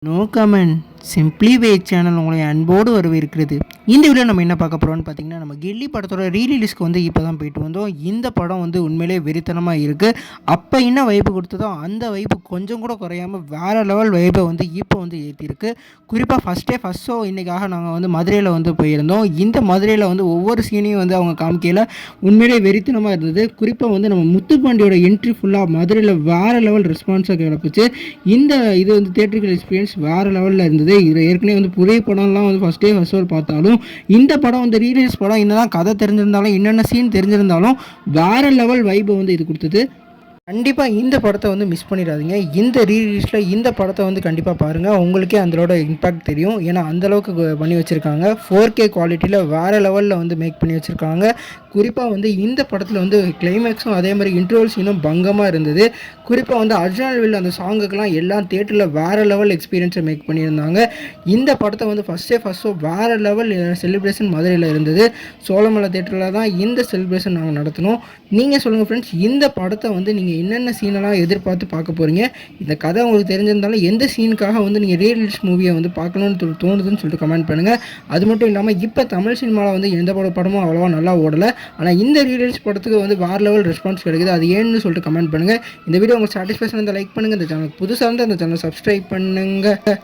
No comment simply வே channel உங்களை அன்போடு வரவேற்கிறது. இந்த வீடியோ நம்ம என்ன பார்க்க போகிறோம்னு பார்த்தீங்கன்னா, நம்ம கில்லி படத்தோட ரீரிலீஸ்க்கு வந்து இப்போ தான் போயிட்டு வந்தோம். இந்த படம் வந்து உண்மையிலே வெறித்தனமாக இருக்குது. அப்போ என்ன வைப்பு கொடுத்ததோ அந்த வைப்பு கொஞ்சம் கூட குறையாமல் வேறு லெவல் வைப்பை வந்து இப்போ வந்து ஏற்றிருக்கு. குறிப்பாக ஃபஸ்ட் ஷோ இன்றைக்காக நாங்கள் வந்து மதுரையில் வந்து போயிருந்தோம். இந்த மதுரையில் வந்து ஒவ்வொரு சீனையும் வந்து அவங்க காமிக்கையில் உண்மையிலே வெறித்தனமாக இருந்தது. குறிப்பாக வந்து நம்ம முத்துப்பாண்டியோட என்ட்ரி ஃபுல்லாக மதுரையில் வேறு லெவல் ரெஸ்பான்ஸாக கிடப்பிச்சு. இந்த இது வந்து தியேட்டரிக்கல் எக்ஸ்பீரியன்ஸ் வேறு லெவலில் இருந்தது. இது ஏற்கனவே வந்து புதிய படம்லாம் வந்து ஃபஸ்ட் ஷோ பார்த்தாலும் இந்த படம் வந்து ரீரிலீஸ் படம் என்னதான் கதை தெரிஞ்சிருந்தாலும் என்னென்ன சீன் தெரிஞ்சிருந்தாலும் வேறு லெவல் வைபை வந்து இது கொடுத்தது. கண்டிப்பாக இந்த படத்தை வந்து மிஸ் பண்ணிடாதீங்க. இந்த ரீரிலீஸில் இந்த படத்தை வந்து கண்டிப்பாக பாருங்கள். உங்களுக்கே அதோட இம்பேக்ட் தெரியும். ஏன்னா அந்தளவுக்கு பண்ணி வச்சுருக்காங்க. 4K குவாலிட்டியில் வேறு லெவலில் வந்து மேக் பண்ணி வச்சுருக்காங்க. குறிப்பாக வந்து இந்த படத்தில் வந்து கிளைமேக்ஸும் அதே மாதிரி இன்ட்ரோல் சீனும் பங்கமாக இருந்தது. குறிப்பாக வந்து அர்ஜுனல் வில் அந்த சாங்குக்கெல்லாம் எல்லாம் தியேட்டரில் வேறு லெவல் எக்ஸ்பீரியன்ஸை மேக் பண்ணியிருந்தாங்க. இந்த படத்தை வந்து ஃபஸ்ட் ஷோ வேறு லெவல் செலிப்ரேஷன் மதுரையில் இருந்தது. சோழமலை தியேட்டரில் தான் இந்த செலிப்ரேஷன் நாங்கள் நடத்தினோம். நீங்கள் சொல்லுங்கள் ஃப்ரெண்ட்ஸ், இந்த படத்தை வந்து நீங்கள் என்னென்ன சீனெல்லாம் எதிர்பார்த்து பார்க்க போகிறீங்க? இந்த கதை உங்களுக்கு தெரிஞ்சிருந்தாலும் எந்த சீனுக்காக வந்து நீங்கள் ரீரிலீஸ் மூவியை வந்து பார்க்கணுன்னு தோணுதுன்னு சொல்லிட்டு கமெண்ட் பண்ணுங்கள். அது மட்டும் இல்லாமல் இப்போ தமிழ் சினிமாவில் வந்து எந்த படமும் அவ்வளோவா நல்லா ஓடலை. ஆனால் இந்த ரீரிலீஸ் படத்துக்கு வந்து வேறு லெவல் ரெஸ்பான்ஸ் கிடைக்குது. அது ஏன்னு சொல்லிட்டு கமெண்ட் பண்ணுங்கள். இந்த வீடியோ உங்களுக்கு சாட்டிஸ்ஃபேக்ஷன் வந்து லைக் பண்ணுங்கள். இந்த சேனல் புதுசாக வந்து அந்த சேனல் சப்ஸ்கிரைப் பண்ணுங்கள்.